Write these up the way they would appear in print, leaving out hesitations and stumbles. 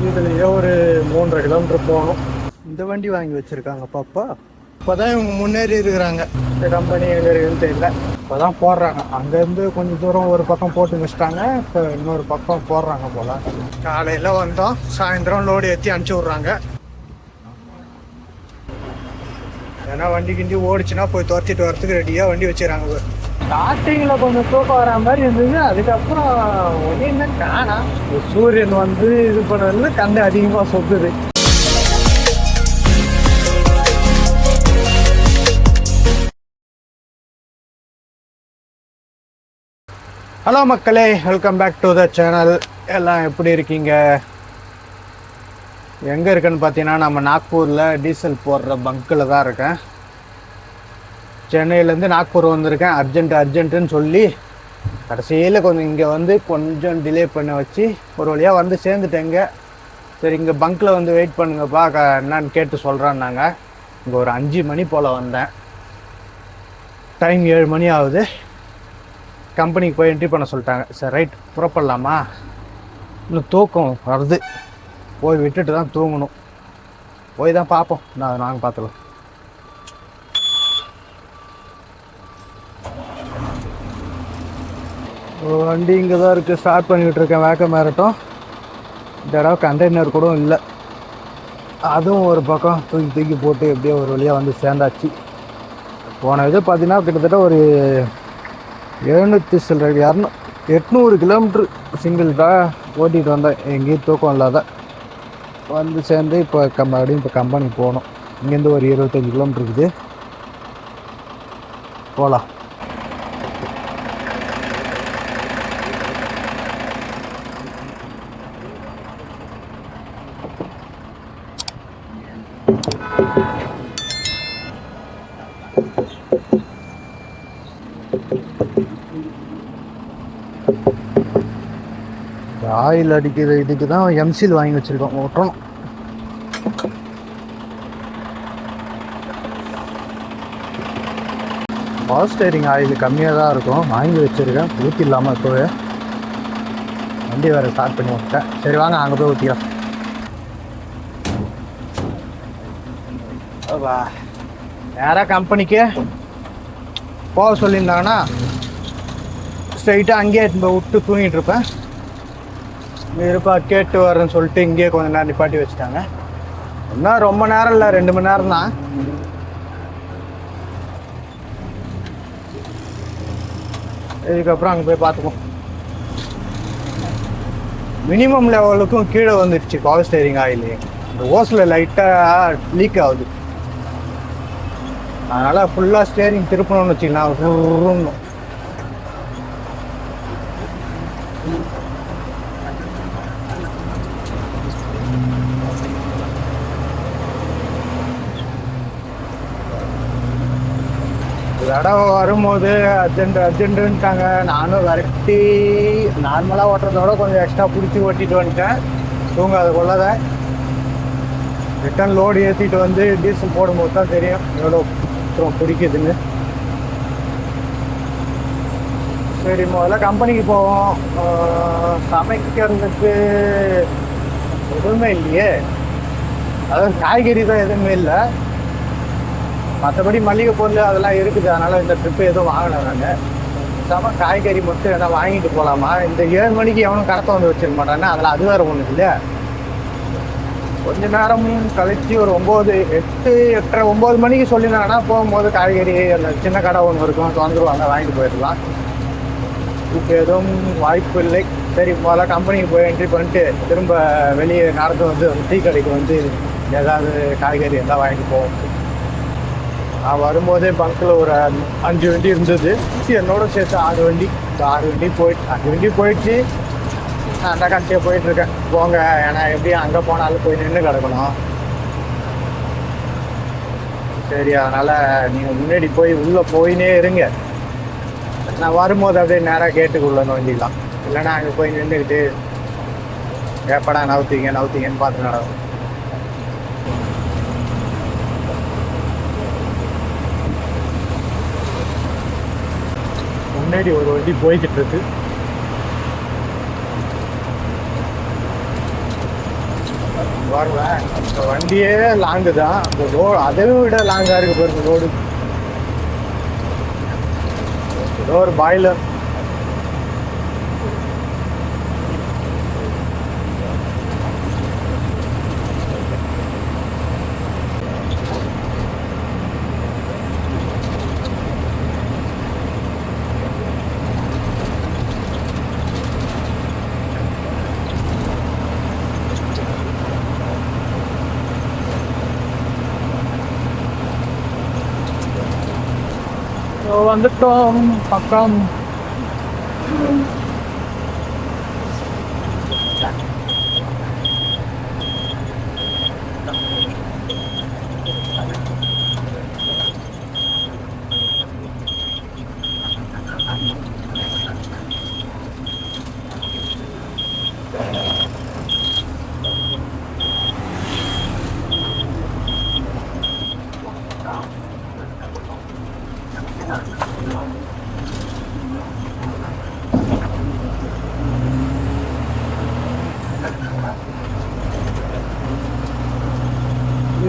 இதுலேயே ஒரு 3.5 கிலோமீட்டர் போகணும். இந்த வண்டி வாங்கி வச்சுருக்காங்க பாப்பா. இப்போ தான் இவங்க முன்னேறி இருக்கிறாங்க. இந்த கம்பெனி எங்கே இருக்குன்னு தெரியல, இப்போ தான் போடுறாங்க. அங்கேருந்து கொஞ்சம் தூரம் ஒரு பக்கம் போட்டு வச்சுட்டாங்க, இப்போ இன்னொரு பக்கம் போடுறாங்க போல். காலையில் வந்தோம், சாயந்தரம் லோடு ஏற்றி அனுப்பிச்சி விட்றாங்க. ஏன்னா வண்டி கிண்டி ஓடிச்சுன்னா போய் துரத்திட்டு வரத்துக்கு ரெடியாக வண்டி வச்சுக்கிறாங்க. ஸ்டார்டிங்கில் கொஞ்சம் தூக்கம் வர மாதிரி இருந்தது, அதுக்கப்புறம் ஒன்றுமே காணா. சூரியன் வந்து இது பண்ணதுல கண்ணு அதிகமாக சொத்துது. ஹலோ மக்களே, welcome back to the channel. எல்லாம் எப்படி இருக்கீங்க? எங்கே இருக்குன்னு பார்த்தீங்கன்னா நம்ம நாக்பூரில் டீசல் போடுற பங்க்கில் தான் இருக்கேன். சென்னையிலேருந்து நாக்பூர் வந்திருக்கேன், அர்ஜென்ட்டுன்னு சொல்லி கடைசியில் கொஞ்சம் டிலே பண்ண வச்சு ஒரு வழியாக வந்து சேர்ந்துட்டேங்க. சரி, இங்கே பங்க்கில் வந்து வெயிட் பண்ணுங்கப்பா, என்னன்னு கேட்டு சொல்கிறான்னாங்க. இங்கே ஒரு 5 மணி போல் வந்தேன். டைம் 7 மணி ஆகுது. கம்பெனிக்கு போய் என்ட்ரி பண்ண சொல்லிட்டாங்க. சரி, ரைட், புறப்படலாமா? இன்னும் தூக்கம் வருது, போய் விட்டுட்டு தான் தூங்கணும். போய் தான் பார்ப்போம், நாங்கள் பார்த்துக்கலாம். வண்டி இங்கே தான் இருக்குது, ஸ்டார்ட் பண்ணிக்கிட்டு இருக்கேன். வேக்கம் ஏறட்டும். இந்த இடம் கண்டெய்னர் கூட இல்லை, அதுவும் ஒரு பக்கம் தூக்கி போட்டு எப்படியோ ஒரு வழியாக வந்து சேர்ந்தாச்சு. போன இது பார்த்தீங்கன்னா கிட்டத்தட்ட ஒரு 800 கிலோமீட்ரு சிங்கிள் தான் ஓட்டிகிட்டு வந்தேன், எங்கேயும் தூக்கம் இல்லாத வந்து சேர்ந்து இப்போ மறுபடியும் இப்போ கம்பெனிக்கு போகணும். இங்கேருந்து ஒரு 25 கிலோமீட்டர் இருக்குது, போகலாம். ஆயில் அடிக்கிற இதுக்கு தான் எம்சில் வாங்கி வச்சுருக்கோம், ஓட்டணும். பவர் ஸ்டேரிங் ஆயில் கம்மியாக தான் இருக்கும், வாங்கி வச்சுருக்கேன். ஊற்றி இல்லாமல் இப்போவே வண்டி வேறு ஸ்டார்ட் பண்ணி விட்டேன். சரி வாங்க, அங்கே போய் ஊற்றிக்கலாம். நேராக கம்பெனிக்கு போக சொல்லியிருந்தாங்கன்னா ஸ்ட்ரைட்டாக அங்கேயே விட்டு தூங்கிட்டு இருப்பேன். இருப்பா கேட்டு வரேன்னு சொல்லிட்டு இங்கேயே கொஞ்ச நேரம் நிப்பாட்டி வச்சுட்டாங்க. இன்னும் ரொம்ப நேரம் இல்லை, 2 மணி நேரம் தான். இதுக்கப்புறம் அங்கே போய் பார்த்துப்போம். மினிமம் லெவலுக்கும் கீழே வந்துடுச்சு பவர் ஸ்டேரிங் ஆயில். இந்த ஓஸில் லைட்டாக லீக் ஆகுது, அதனால் ஃபுல்லாக ஸ்டேரிங் திருப்பணும்னு வச்சுக்கலாம். இடம் வரும்போது அர்ஜென்ட்டுன்ட்டாங்க. நானும் விரட்டி நார்மலாக ஓட்டுறதோட கொஞ்சம் எக்ஸ்ட்ரா பிடிச்சி ஓட்டிட்டு வந்துட்டேன். தூங்காத கொள்ளதை ரிட்டன் லோடு ஏற்றிட்டு வந்து டீசல் போடும்போது தான் தெரியும் எவ்வளோ பிடிக்குதுன்னு. சரி, முதல்ல கம்பெனிக்கு போவோம். சமைக்கிறதுக்கு எதுவுமே இல்லையே, அதாவது காய்கறி தான் எதுவுமே இல்லை. மற்றபடி மளிகை பொருள் அதெல்லாம் இருக்குது, அதனால் இந்த ட்ரிப்பு எதுவும் வாங்கலை. நாங்கள் காய்கறி மட்டும் எதாவது வாங்கிட்டு போகலாமா? இந்த 7 மணிக்கு எவனும் கடத்த வந்து வச்சிருக்க மாட்டானே, அதில் அது வேறு ஒன்று இல்லை. கொஞ்ச நேரம் கழிச்சு ஒரு 9, 8, 8:30, 9 மணிக்கு சொல்லினாங்கன்னா போகும்போது காய்கறி அந்த சின்ன கடை ஒன்று இருக்கும், திறந்துருவாங்க, வாங்கிட்டு போயிடலாம். இப்போ எதுவும் வாய்ப்பு இல்லை. சரி, முதல்ல கம்பெனிக்கு போய் என்ட்ரி பண்ணிட்டு திரும்ப வெளியே நடந்து வந்து டீ கடைக்கு வந்து ஏதாவது காய்கறி எல்லாம் வாங்கிட்டு போவோம். நான் வரும்போதே பங்கில் ஒரு 5 வண்டி இருந்தது, என்னோட சேர்த்து 6 வண்டி. 6 வண்டி போயிடுச்சு. நான் அந்த கண்டியாக போயிட்டுருக்கேன். போங்க, ஏன்னா எப்படியும் அங்கே போனாலும் போய் நின்று கிடக்கணும். சரி, அதனால் நீங்கள் முன்னாடி போய் உள்ளே போயினே இருங்க. நான் வரும்போது அப்படியே நேராக கேட்டுக்குள்ளே வண்டிக்கலாம், இல்லைன்னா அங்கே போய் நின்றுக்கிட்டு எப்படா நவுத்திங்கன்னு பார்த்து நடக்கும். முன்னாடி ஒரு வண்டி போய்கிட்டு இருக்கு. வருவேன். இந்த வண்டியே லாங்கு தான், அந்த ரோடு அதையும் விட லாங்காக இருக்கு பாருங்க ரோடு. ஏதோ ஒரு பாய்லர். வந்துட்டோம் பக்கம்.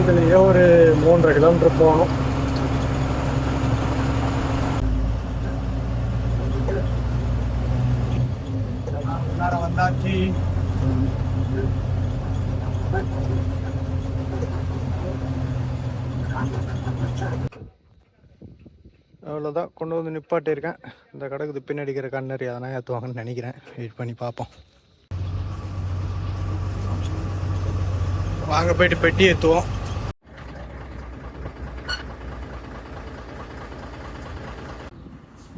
இதுலயே ஒரு 3.5 கிலோமீட்டர் போகணும். வந்தாச்சு. அவ்வளோதான், கொண்டு வந்து நிப்பாட்டியிருக்கேன். இந்த கடைக்கு பின்னாடி இருக்கிற கண்ணறி அதெல்லாம் ஏற்றுவாங்கன்னு நினைக்கிறேன். வெயிட் பண்ணி பார்ப்போம். வாங்க போயிட்டு பெட்டி ஏற்றுவோம்.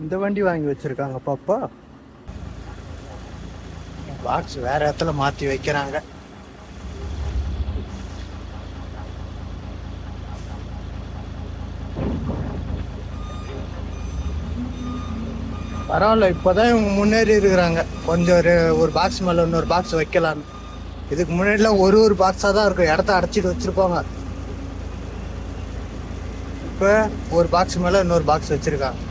இந்த வண்டி வாங்கி வச்சிருக்காங்க பாப்பா. பாக்ஸ் வேற இடத்துல மாற்றி வைக்கிறாங்க. பரவாயில்ல, இப்போதான் இவங்க முன்னேறி இருக்கிறாங்க. கொஞ்சம் ஒரு பாக்ஸ் மேலே இன்னொரு பாக்ஸ் வைக்கலான்னு. இதுக்கு முன்னாடிலாம் ஒரு பாக்ஸாக தான் இருக்கும், இடத்த அடைச்சிட்டு வச்சுருப்பாங்க. இப்போ ஒரு பாக்ஸ் மேலே இன்னொரு பாக்ஸ் வச்சுருக்காங்க.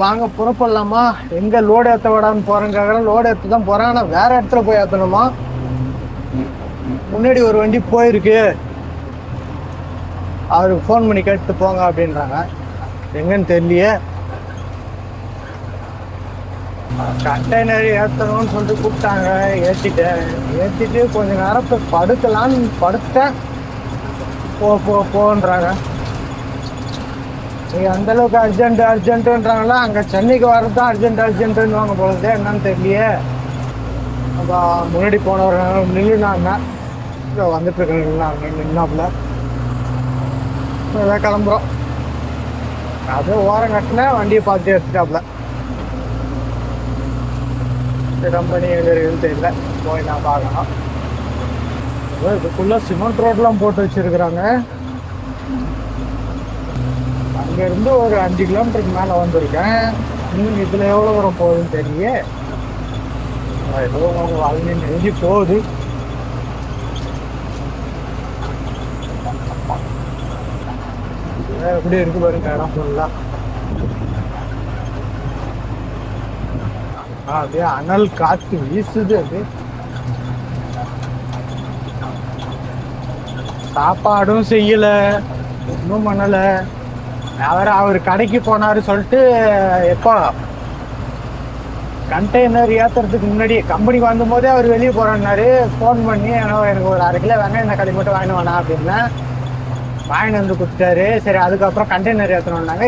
வாங்க புறப்படலாமா? எங்க லோடு ஏற்ற விடான்னு போறேங்காக லோடு ஏற்ற தான் போறேன். ஆனால் வேற இடத்துல போய் ஏற்றணுமா? முன்னாடி ஒரு வண்டி போயிருக்கு, அவருக்கு ஃபோன் பண்ணி கேட்டு போங்க அப்படின்றாங்க. எங்கன்னு தெரியலையே. கண்டெய்னர் ஏற்றணும்னு சொல்லிட்டு கூப்பிட்டாங்க. ஏற்றிட்டு கொஞ்ச நேரம் படுக்கலான்னு படுத்தேன். போன்றாங்க. நீங்கள் அந்தளவுக்கு அர்ஜென்ட்டுன்றாங்களா? அங்கே சென்னைக்கு வர்றது தான் அர்ஜென்ட்டுன்னு வாங்க போகிறது. என்னன்னு தெரியலையே. அப்போ முன்னாடி போனவர் நின்றுனாங்க. வந்துட்டு இருக்காங்க நின்னாப்புல. ஏதாவது கிளம்புறோம். அப்படியே ஓரம் கட்டினேன், வண்டியை பார்த்து எடுத்துட்டாப்புல. கம்பெனி எங்கே இருக்குன்னு தெரியல, போய் நான் பார்க்கலாம். இதுக்குள்ளே சிமெண்ட் ரோட்லாம் போட்டு வச்சுருக்குறாங்க. அங்கேருந்து ஒரு 5 கிலோமீட்டருக்கு மேலே வந்திருக்கேன். இன்னும் இதில் எவ்வளோ தூரம் போகுதுன்னு தெரியல. ஏதோ கொஞ்சம் வளர்ந்து நெஞ்சு போகுது. எப்படி இருக்கு பாருங்க இடம் ஃபுல்லாக. அப்படியே அனல் காற்று வீசுது. அது சாப்பாடும் செய்யலை, ஒன்றும் பண்ணலை. அவர் கடைக்கு போனார் சொல்லிட்டு எப்போ கண்டெய்னர் ஏற்றுறதுக்கு முன்னாடி கம்பெனிக்கு வந்தபோதே அவர் வெளியே போகிறாரு. ஃபோன் பண்ணி எனக்கு ஒரு 1/2 கிலோ வேணா இந்த கடை மட்டும் வாங்கிட்டு வேணாம் அப்படின்னா வாங்கிட்டு வந்து கொடுத்துட்டாரு. சரி, அதுக்கப்புறம் கண்டெய்னர் ஏற்றணுன்னாங்க.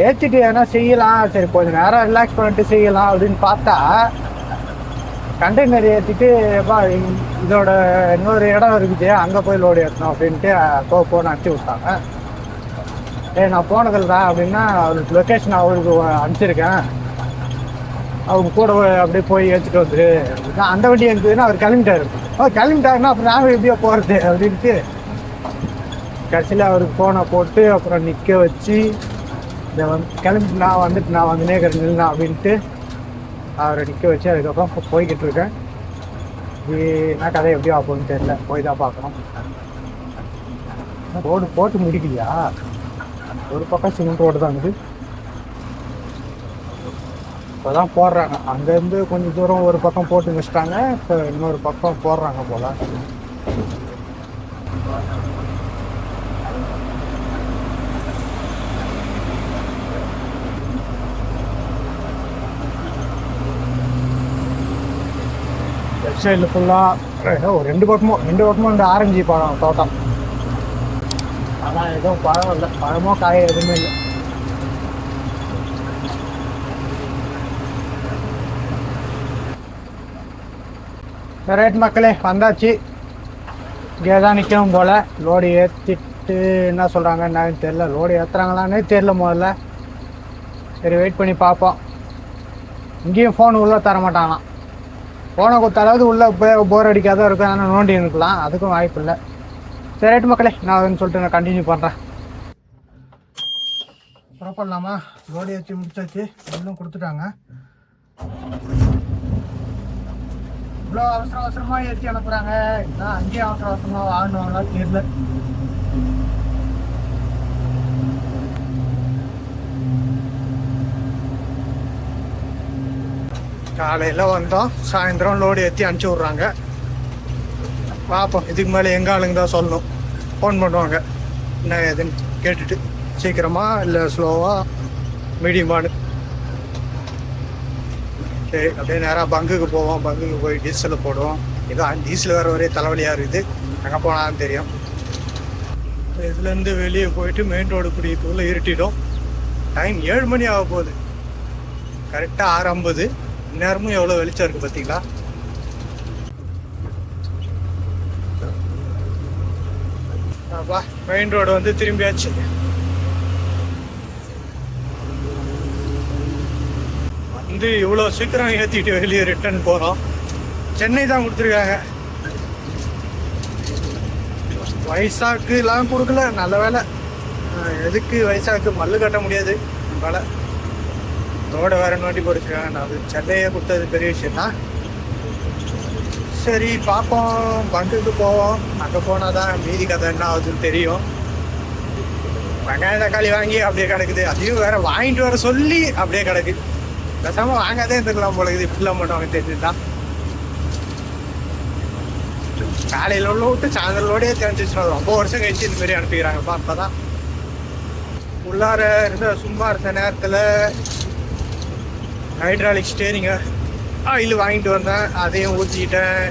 ஏற்றிட்டு ஏன்னா செய்யலாம், சரி கொஞ்சம் நேரம் ரிலாக்ஸ் பண்ணிட்டு செய்யலாம் அப்படின்னு பார்த்தா கண்டெய்னர் ஏற்றிட்டு எப்பா இதோட இன்னொரு இடம் இருக்குது அங்கே போய் லோடு ஏற்றணும் அப்படின்ட்டு போன அனுப்பிச்சி விட்டாங்க. நான் போனதில்லை அப்படின்னா அவருக்கு லொக்கேஷன் அவருக்கு அனுப்பிச்சிருக்கேன், அவங்க கூட அப்படியே போய் ஏற்றிட்டு வந்துரு. அந்த வண்டி இருக்குதுன்னா அவர் கிளம்பிட்டாரு. கிளம்பிட்டாருன்னா அப்புறம் நாங்கள் எப்படியோ போகிறது அப்படின்ட்டு கடைசியில் அவருக்கு ஃபோனை போட்டு அப்புறம் நிற்க வச்சு இதை கிளம்பி நான் வந்துனே இருக்கிறேன் அப்படின்ட்டு அவரை நிற்க வச்சு அதுக்கப்புறம் போய்கிட்டு இருக்கேன். என்ன கதை எப்படி ஆகும்னு தெரியல, போய் தான் பார்க்கணும். ரோடு போட்டு முடிக்கலையா? ஒரு பக்கம் சிமெண்ட் ரோடு தான் இருக்குது, இப்போ தான் போடுறாங்க. அங்கேருந்து கொஞ்சம் தூரம் ஒரு பக்கம் போட்டு வச்சிட்டாங்க, இப்போ இன்னொரு பக்கம் போடுறாங்க போல். லெஃப்ட் சைடில் ஃபுல்லாக ஏதோ ரெண்டு பக்கமும் இந்த ஆரஞ்சு பழம் தோட்டம். ஆனால் எதுவும் பழம் இல்லை, பழமோ காய எதுவுமே இல்லை. ரைட் மக்களே, வந்தாச்சு. இங்கே தான் நிற்கணும் போல். லோடு ஏற்றிட்டு என்ன சொல்கிறாங்க என்னன்னு தெரில, லோடு ஏற்றுறாங்களான்னே தெரில முதல்ல. சரி வெயிட் பண்ணி பார்ப்போம். இங்கேயும் ஃபோன் உள்ளே தர மாட்டாங்களாம். ஃபோனை கொடுத்தாவது உள்ளே போர் அடிக்காத இருக்கும், ஆனால் நோண்டி இருக்கலாம், அதுக்கும் வாய்ப்பு இல்லை. சரி ரைட் மக்களே, நான் சொல்லிட்டு நான் கண்டினியூ பண்ணுறேன். புறப்படலாமா? லோடு ஏற்றி முடிச்சாச்சு, எல்லாம் கொடுத்துட்டாங்க. இவ்வளோ அவசரமாக ஏற்றி அனுப்புகிறாங்க, இதுதான் அங்கேயும் அவசரமாக வாங்கினாங்களா தெரியல. காலையில் வந்தோம், சாயந்தரம் லோடு ஏற்றி அனுப்பிச்சி விட்றாங்க. பார்ப்போம், இதுக்கு மேலே எங்கள் ஆளுங்க தான் சொல்லணும். ஃபோன் பண்ணுவாங்க என்ன ஏதுன்னு கேட்டுட்டு, சீக்கிரமாக இல்லை ஸ்லோவாக மீடியமானு. சரி அப்படியே நேராக பங்குக்கு போவோம். பங்குக்கு போய் டீசலை போடுவோம். ஏதோ டீசல் வேறு ஒரே தலைவலியாக இருக்குது, அங்கே போனால் தெரியும். இதுலேருந்து வெளியே போயிட்டு மெயின் ரோடு குடிக்கிறதுக்குள்ளே இருட்டிடும். டைம் 7 மணி ஆக போகுது, கரெக்டாக 6:50. இந்நேரமும் எவ்வளோ வெளிச்சம் இருக்குது பார்த்தீங்களா? அப்பா மெயின் ரோடு வந்து திரும்பியாச்சு. வந்து இவ்வளோ சீக்கிரம் ஏற்றிட்டு வெளியே ரிட்டர்ன் போகிறோம். சென்னை தான் கொடுத்துருக்காங்க, வயசாக்குலாம் கொடுக்கல. நல்ல வேலை, எதுக்கு வயசாக்கு மல்லு கட்ட முடியாது வேலை. ரோட வேற நோட்டி போட்டுருக்காங்க, நான் அது சென்னையே கொடுத்தது பெரிய விஷயம் தான். சரி பார்ப்போம், பங்குக்கு போவோம். அங்கே போனால் தான் மீதி கதை என்ன ஆகுதுன்னு தெரியும். வெங்காயம் தக்காளி வாங்கி அப்படியே கிடக்குது, அதையும் வேற வாங்கிட்டு வர சொல்லி அப்படியே கிடக்கு. பேசாமல் வாங்காதே இருந்துக்கலாம் போல இது, இப்படிலாம் பண்ணுவாங்க தெரிஞ்சுதான். காலையில் உள்ள விட்டு சாயந்தரலோடய தெரிஞ்சிச்சுன்னா ரொம்ப வருஷம் கழிச்சு இந்த மாதிரி அனுப்பிக்கிறாங்கப்பா. அப்போ தான் உள்ளார இருந்த சும்மா இருந்த நேரத்தில் ஹைட்ராலிக் ஸ்டேரிங்க ஆயில் வாங்கிட்டு வந்தேன், அதையும் ஊற்றிக்கிட்டேன்.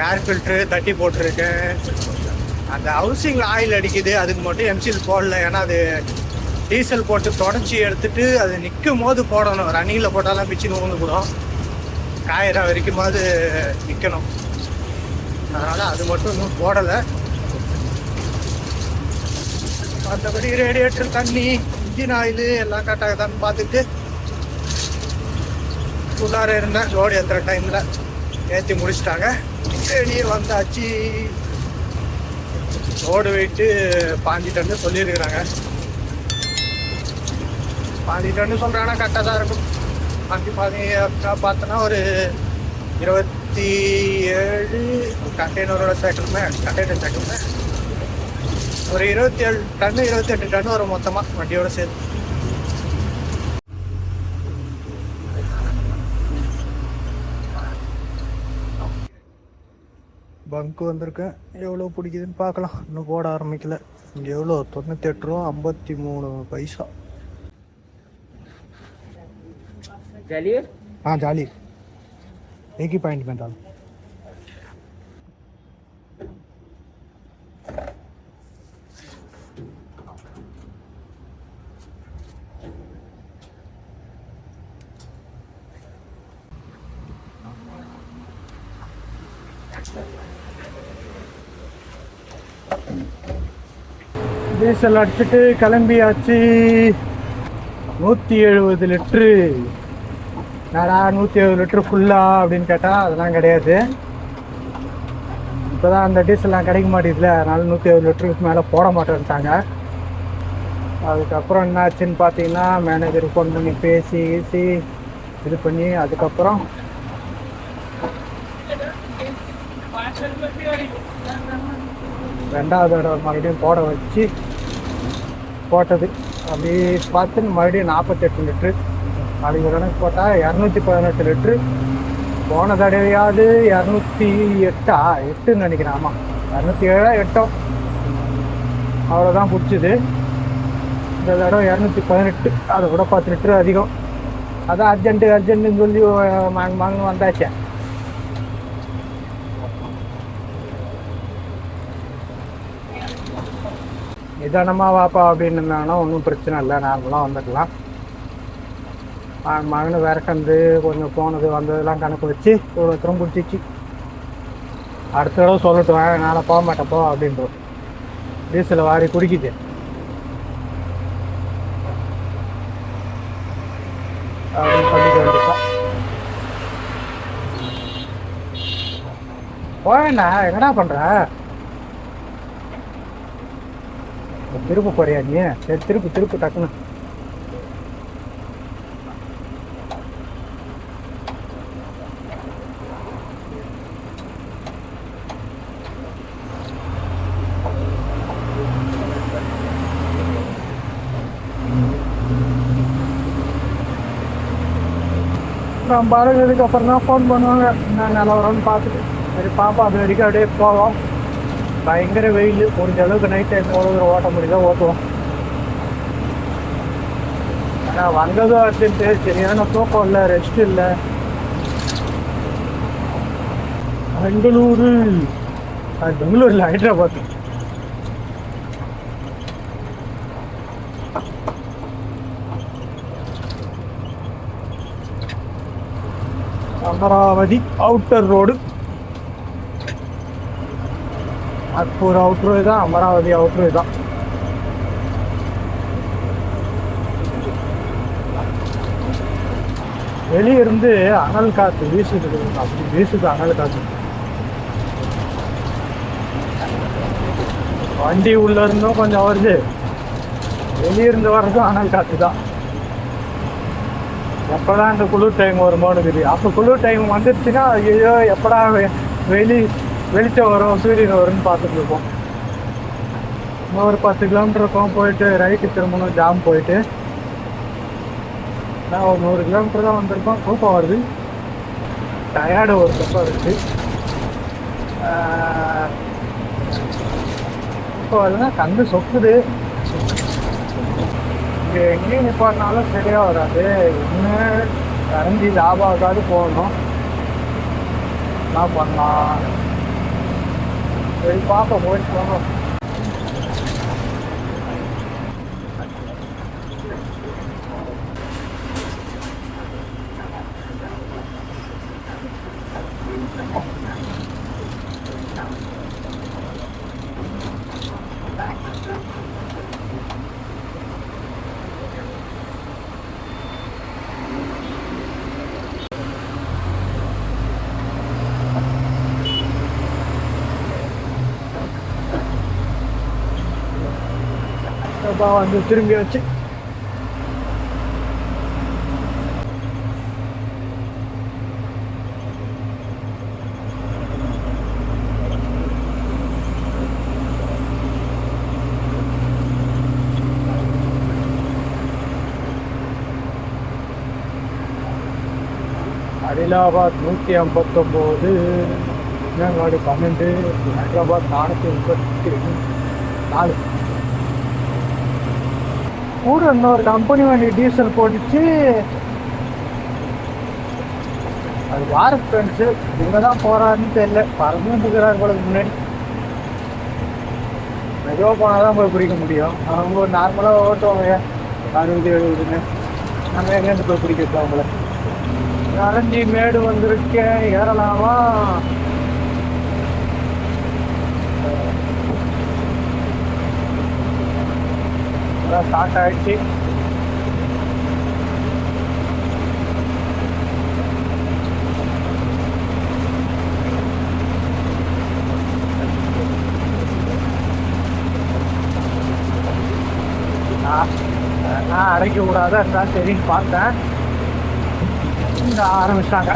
ஏர் ஃபில்ட்ரு தட்டி போட்டிருக்கேன். அந்த ஹவுசிங்கில் ஆயில் அடிக்குது, அதுக்கு மட்டும் எம்சில் போடல. ஏன்னா அது டீசல் போட்டு தொடச்சி எடுத்துட்டு அது நிற்கும் போது போடணும். ரன்னிங்கில் போட்டாலாம் பிச்சுன்னு ஊந்துக்கூடும், காயிற வரைக்கும் போது நிற்கணும். அதனால் அது மட்டும் இன்னும் போடலை. மற்றபடி ரேடியேட்டர் தண்ணி இன்ஜின் ஆயில் எல்லாம் கரெக்டாக தான் பார்த்துட்டு உள்ளார இருந்தேன். லோடு ஏற்றுற டைமில் ஏற்றி முடிச்சிட்டாங்க, வெளியே வந்தாச்சு. லோடு வெயிட்டு 5 டன்னு சொல்லியிருக்கிறாங்க. 5 டன்னு சொல்கிறாங்கன்னா கரெக்டாக தான் இருக்கும். 5 பார்த்தோன்னா ஒரு 27 கண்டெய்னரோட சேர்க்கணுமே, கண்டெய்னர் சேர்க்கணுமே, ஒரு 27 டன்னு 28 டன்னு வரும் மொத்தமாக வண்டியோட சேர்த்து. பங்கு வந்திருக்கேன், எவ்வளோ பிடிக்குதுன்னு பார்க்கலாம். இன்னும் போட ஆரம்பிக்கல. இங்கே எவ்வளோ 98 ரூபா 53 பைசா. ஜாலி एक ही पॉइंट में डाल। டீசல் அடிச்சுட்டு கிளம்பியாச்சு. 170 லிட்ரு. என்னடா 170 லிட்ரு ஃபுல்லா அப்படின்னு கேட்டால் அதெல்லாம் கிடையாது. இப்போ தான் அந்த டீசல்லாம் கிடைக்க மாட்டேங்குதுல, அதனால 170 லிட்டருக்கு மேலே போட மாட்டேன்ட்டாங்க. அதுக்கப்புறம் என்னாச்சுன்னு பார்த்தீங்கன்னா மேனேஜர் ஃபோன் பண்ணி பேசி இது பண்ணி அதுக்கப்புறம் ரெண்டாவது தடவை மறுபடியும் போட வச்சு போட்டது. அப்படி பார்த்து மறுபடியும் 48 லிட்ரு. அதுக்கு கணக்கு போட்டால் 218 லிட்ரு. போன தடவையாவது 208 நினைக்கிறேன். ஆமாம், 207 8 அவ்வளோதான் பிடிச்சிது. இந்த தடவை 218, அதை விட 10 லிட்ரு அதிகம். அதான் அர்ஜென்ட்டுன்னு சொல்லி வாங்க வந்தாச்சேன். நிதானமாக வாப்பா அப்படின்னு இருந்தாங்கன்னா ஒன்றும் பிரச்சனை இல்லை, நார்மலாக வந்துடலாம். மகனு விரக்கந்து கொஞ்சம் போனது வந்ததெல்லாம் கணக்கு வச்சு ஒருத்தரும் பிடிச்சிச்சு. அடுத்த தடவை சொல்லட்டும், என்னால் போக மாட்டேப்போ அப்படின்ற டீசலை வாரி குடிக்குது. அப்படின்னு சொல்லிக்க வேண்டியதான். போயண்ணா என்னடா பண்ணுற? திருப்பு போறியா நீ? சரி திருப்பு டக்குன்னு. நான் பாருங்கிறதுக்கு அப்புறம் தான் ஃபோன் பண்ணுவாங்க நான் நிலவரம்னு பார்த்துட்டு. சரி பாப்பா, அது வரைக்கும் அப்படியே போவோம். பயங்கர வெயில், முடிஞ்ச அளவுக்கு நைட் டைம் எவ்வளோ ஓட்ட முடியுதோ ஓட்டுவோம். ஆனால் வந்ததும் அர்ஜென்ட்டு, சரியான தூக்கம் இல்லை, ரெஸ்ட் இல்லை. பெங்களூரில் Hyderabad. Amaravati outer road. Nagpur outer தான், அமராவதி அவுட்ரு தான். வெளியிருந்து அனல் காற்று வீசுது, அப்படி வீசுது அனல் காற்று. வண்டி உள்ள இருந்தும் கொஞ்சம் வருது, வெளியிருந்து வர்றதும் அனல் காற்று தான். எப்போதான் இந்த குளிர் டைம் வருமோன்னு இருக்குது. அப்போ குளிர் டைம் வந்துடுச்சுன்னா ஐயோ எப்படா வெளிச்சம் வரும், சூரியன் வரும்னு பார்த்துட்டு இருக்கோம். இன்னும் ஒரு 10 கிலோமீட்டர் இருக்கும், போயிட்டு ரைட்டு திரும்பணும், ஜாம் போயிட்டு. நான் ஒரு 100 கிலோமீட்டர் தான் வந்திருக்கோம். தூக்கம் வருது, டயர்டு ஒரு பக்கம் இருக்குது. இப்போ வருதுன்னா கண்ணு சொக்குது. இங்கே எங்கேயும் நிப்பாட்டினாலும் சரியாக வராது. இன்னும் கரஞ்சி லாபாவுக்காவது போகணும். என்ன பண்ணலாம்? சரி பார்ப்போம், போயிட்டு போகணும். வந்து திரும்பி வச்சு அடிலாபாத் 159, மேங்காடு 12, ஹைதராபாத் 434. கூட இன்னொரு கம்பெனி வண்டி டீசல் போட்டுச்சு. அது பாரத் ஃப்ரெண்ட்ஸு, இங்கே தான் போகிறாருன்னு தெரியல. பறந்துக்கிறாரு போல முன்னாடி. மெதுவாக போனால் தான் போய் பிடிக்க முடியும். அவங்க நார்மலாக ஓட்டுவாங்க 60 70ன்னு. நம்ம எங்கேருந்து போய் பிடிக்கிறது அவங்கள? நரஞ்சி மேடு வந்திருக்கேன், ஏறலாமா? ஸ்டார்ட் ஆயிடுச்சு. நான் அடைக்க கூடாது அதான் சரின்னு பார்த்தேன். இந்த ஆரம்பிச்சிட்டாங்க.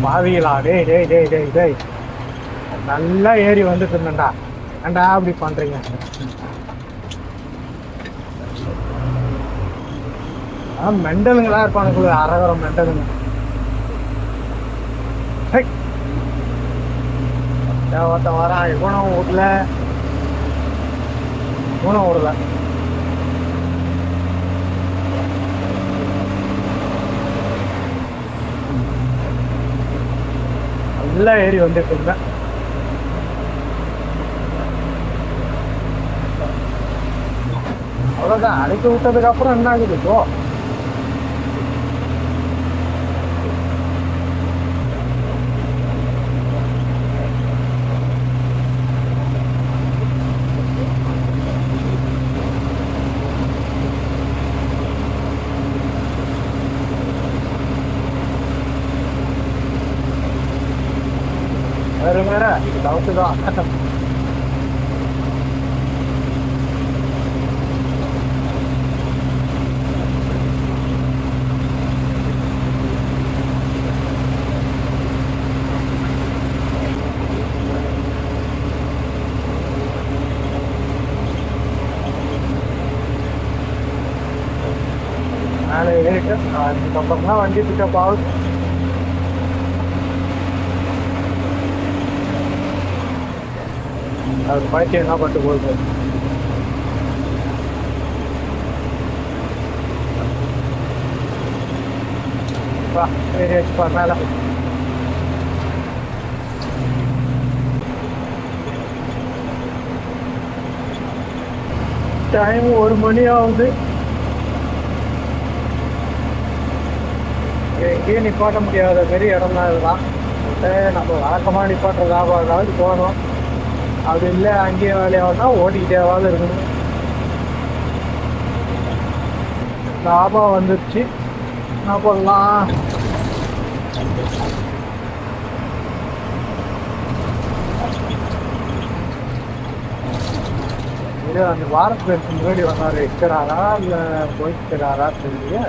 பாவிகளா, டேய் டேய் டேய் டேய் டேய் நல்லா ஏறி வந்துட்டு இருந்தேன்டா, ஏன்டா அப்படி பண்றீங்க? மெண்டலுங்களா இருப்பானுக்குள்ள, அரகரம் மெண்டலுங்க. ஒருத்தன் வரான், இவனும் விடல இவனும் விடல. நல்லா ஏறி வந்துட்டு இருந்தேன். அவ்வளோதான். அடைக்க விட்டதுக்கு அப்புறம் என்ன ஆகுது இப்போ? வேற வேற டவுட்டு தான். மேலே ஏறிட்டு அதுக்கப்புறம் தான் வண்டி பிக்கப் ஆகுது. அது பைக்கு என்ன பண்ணிட்டு போகுது? மேல டைம் 1 மணி ஆகுது. எங்கேயும் நிப்பாட்ட முடியாத மாரி இடம் தான் இதுதான். நம்ம வழக்கமாக நிப்பாட்டுற லாபாவது போகணும். அது இல்லை, அங்கேயே வேலையாகனா ஓட்டிக்கிட்டேவாது இருக்கணும். லாபம் வந்துருச்சு, என்ன பண்ணலாம்? இது அந்த வாரத்துக்கு முன்னாடி வந்தாரு, இருக்கிறாரா இல்லை போய்க்கிறாரா தெரியல.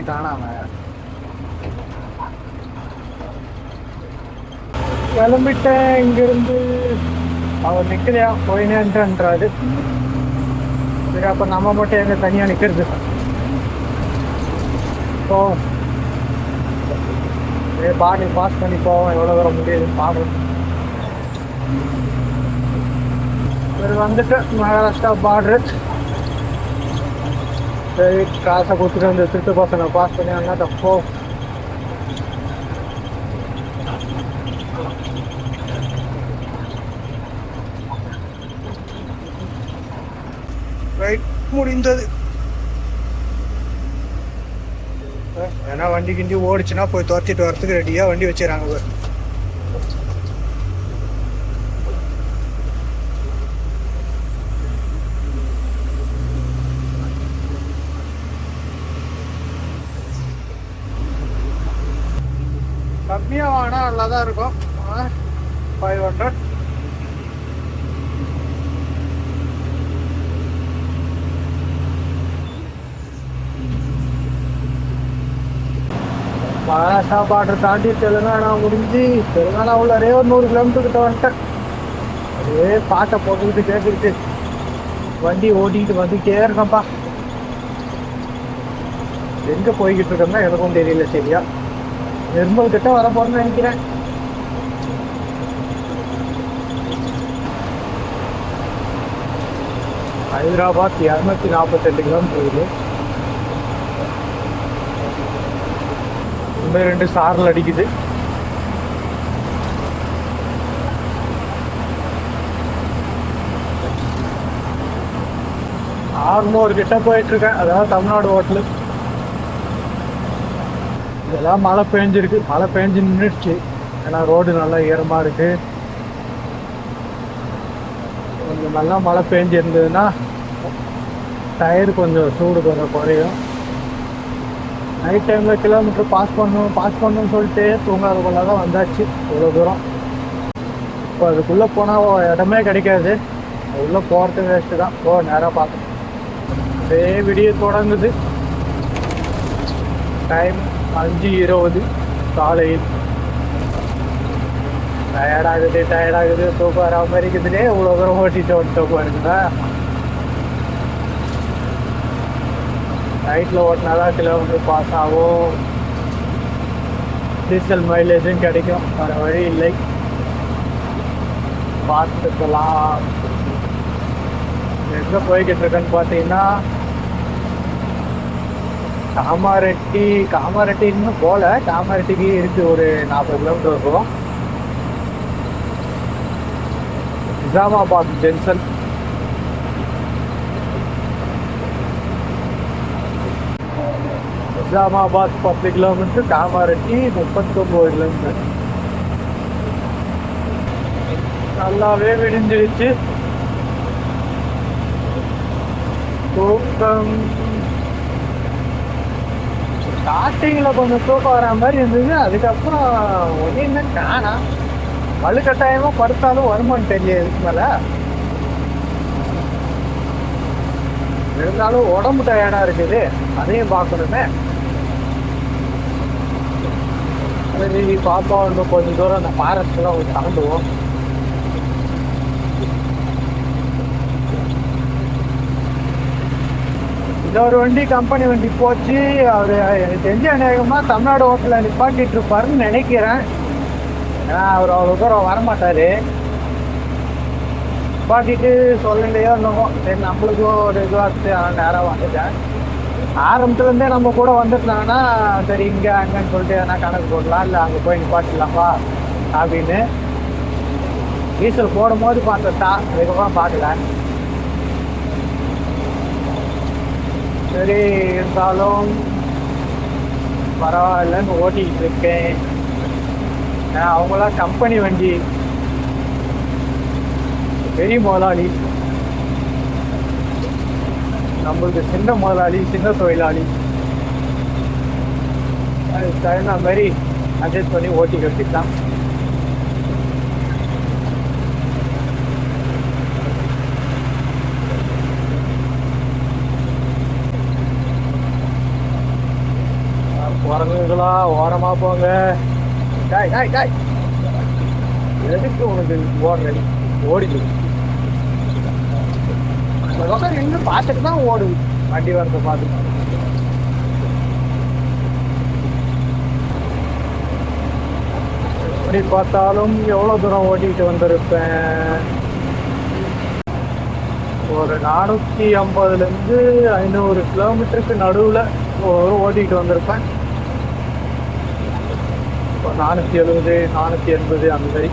காணாம கிளம்பிட்டேன் இங்கிருந்து. அவர் நிக்கலையா, போயினேன்றாரு. சரி, அப்ப நம்ம மட்டும் எங்க தனியா நிக்கிறது? பாடி பாஸ் பண்ணி போவோம், எவ்வளவு தூரம் முடியுதுன்னு பாக்கணும். சரி, வந்துட்டு மகாராஷ்டிரா பார்டர். சரி, காசை கொடுத்துட்டு அந்த திருட்டு பசங்க பாஸ் பண்ணி அண்ணா தப்போ. ரைட், முடிந்தது. ஏன்னா வண்டி கிண்டி ஓடிச்சுன்னா போய் துரத்திட்டு வரத்துக்கு ரெடியாக வண்டி வச்சுறாங்க. கம்மியாக வாங்கினா நல்லா தான் இருக்கும். 500. மகாராஷ்டிரா பார்டர் தாண்டி தெலுங்கானா முடிஞ்சு தெலுங்கானா உள்ளே ஒரு 100 கிலோமீட்டர் கிட்ட வந்துட்டேன். அதே பாட்டை போட்டுக்கிட்டு கேட்டுக்கிட்டு வண்டி ஓட்டிக்கிட்டு வந்துக்கிட்டே இருக்கேன்ப்பா. எங்கே போய்கிட்டு இருக்கோம்னா எனக்கும் தெரியல சரியா. நிர்மல் கிட்ட வர போறேன்னு நினைக்கிறேன். ஹைதராபாத் 248 கிலோமீட்டர் இருக்குது. 2 சாரல் அடிக்குது. 600 கிட்ட போயிட்டு இருக்கேன். அதாவது தமிழ்நாடு ஹோட்டலு. இதெல்லாம் மழை பெஞ்சிருக்கு, மழை பெஞ்சு நின்றுடுச்சு. ஏன்னா ரோடு நல்லா ஈரமாக இருக்கு. கொஞ்சம் நல்லா மழை பெஞ்சு இருந்ததுன்னா டயர் கொஞ்சம் சூடு கொஞ்சம் குறையும். நைட் டைமில் கிலோமீட்டர் பாஸ் பண்ணணும்னு சொல்லிட்டு தூங்காதக்குள்ள தான் வந்தாச்சு இவ்வளோ தூரம். இப்போ அதுக்குள்ளே போனால் இடமே கிடைக்காது. உள்ளே போகிறது வேஸ்ட்டு தான். நேராக பார்க்கணும். அதே விடிய தொடங்குது. டைம் 5:20 காலையில். டயர்டாகுது தூக்கம் வர மாதிரி இருக்குதுலே. இவ்வளோ தூரம் ஓட்டிட்டு வந்துட்டு பாருங்களா. நைட்டில் ஓட்டினாதான் கிலோமீட்டர் பாஸ் ஆகும். டீசல் மைலேஜும் கிடைக்கும். வர வழி இல்லை, பார்த்துக்கலாம். எங்கே போய்கிட்டு இருக்கேன்னு பார்த்தீங்கன்னா காமாரெட்டி இன்னும் போகல. காமாரெட்டிக்கு இருக்குது ஒரு 40 கிலோமீட்டர் இருக்கும். Nizamabad junction. Nizamabad 10 kilometre, Kamareddy 39 kilometre. நல்லாவே விடிஞ்சிருச்சு. தூக்கம் ஸ்டார்டிங்கில் கொஞ்சம் தூக்கம் வர மாதிரி இருந்தது. அதுக்கப்புறம் ஒன்றுமே காணா. வலுக்கட்டாயமாக படுத்தாலும் வருமானு தெரியல. இதுக்கு மேலே இருந்தாலும் உடம்பு டயர்டாக இருக்குது. அதையும் பார்க்கணுமே. சரி பாப்பா இன்னும் கொஞ்சம் தூரம் அந்த ஃபாரஸ்ட்லாம் கொஞ்சம் தாண்டுவோம். இன்னொரு வண்டி கம்பெனி வண்டி போச்சு. அவர் எனக்கு தெரிஞ்ச அநேகமாக தமிழ்நாடு ஹோட்டலில் நிப்பாட்டிட்டு இருப்பாருன்னு நினைக்கிறேன். ஏன்னா அவர் அவ்வளோ தூரம் வரமாட்டார். நிப்பாட்டிட்டு சொல்லலையோ என்னமோ. சரி நம்மளுக்கும் ஒரு இதுவாக நேராக வந்துட்டேன். ஆரம்பத்துலேருந்தே நம்ம கூட வந்துட்டாங்கன்னா சரி இங்கே அங்கேன்னு சொல்லிட்டு எதனா கணக்கு போடலாம், இல்லை அங்கே போய் நிப்பாட்டிடலாம்ப்பா அப்படின்னு. டீசல் போடும் போது பார்த்துட்டா, அதுக்கப்புறம் பார்க்கல. சரி இருந்தாலும் பரவாயில்லன்னு ஓட்டிக்கிட்டு இருக்கேன். அவங்களாம் கம்பெனி வண்டி, பெரிய முதலாளி. நம்மளுக்கு சின்ன முதலாளி, சின்ன தொழிலாளி. அது தகுந்த மாதிரி அட்ஜஸ்ட் பண்ணி ஓட்டி கட்டிக்கலாம். குரங்குகளா ஓரமாக போங்க. எதுக்கு உனக்கு ஓடுறது? ஓடிடு. இன்னும் பார்த்துட்டு தான் ஓடுது வண்டி வரத பார்த்து. அப்படி பார்த்தாலும் எவ்வளோ தூரம் ஓட்டிகிட்டு வந்திருப்பேன். ஒரு 450லேருந்து 500 கிலோமீட்டருக்கு நடுவில் ஓட்டிகிட்டு வந்திருப்பேன். இப்போ 470, 480 அந்த மாதிரி.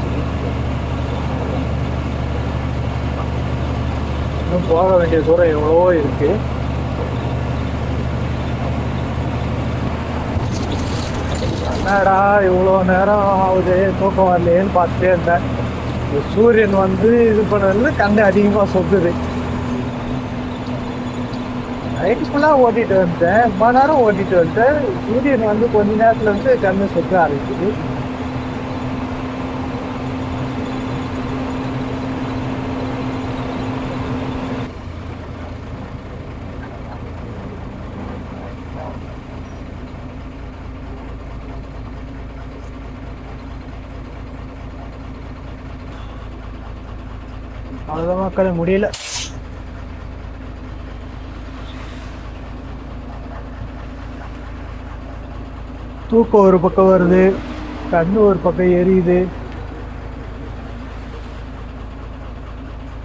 இன்னும் போக வேண்டிய தூரம் எவ்வளவோ இருக்கு. என்னடா இவ்வளோ நேரம் ஆகுது தூக்கம் வரலையேன்னு பார்த்துட்டே இருந்தேன். சூரியன் வந்து இது பண்ணதுல கண்ணு அதிகமாக சொத்துது. நைட்டு ஃபுல்லாக ஓட்டிகிட்டு வந்துட்டேன். ரொம்ப நேரம் ஓட்டிகிட்டு வந்துட்டேன். சூரியன் வந்து கொஞ்ச நேரத்தில் வந்து கண்ணு சொத்த ஆரம்பிக்குது. அவ்வளோதான் மக்களே, முடியல. தூக்கம் ஒரு பக்கம் வருது, கண்ணு ஒரு பக்கம் எரியுது.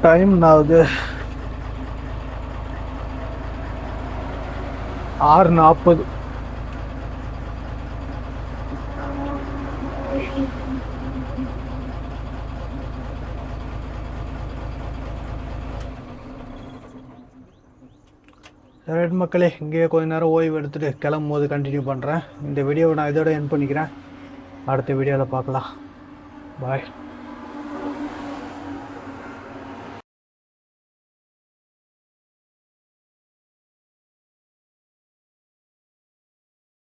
டைம் ஆகுது 6:40. சரி மக்களே, இங்கேயே கொஞ்ச நேரம் ஓய்வு எடுத்துகிட்டு கிளம்பும் போது கண்டினியூ பண்ணுறேன். இந்த வீடியோவை நான் இதோட என் பண்ணிக்கிறேன். அடுத்த வீடியோவில் பார்க்கலாம். பாய்.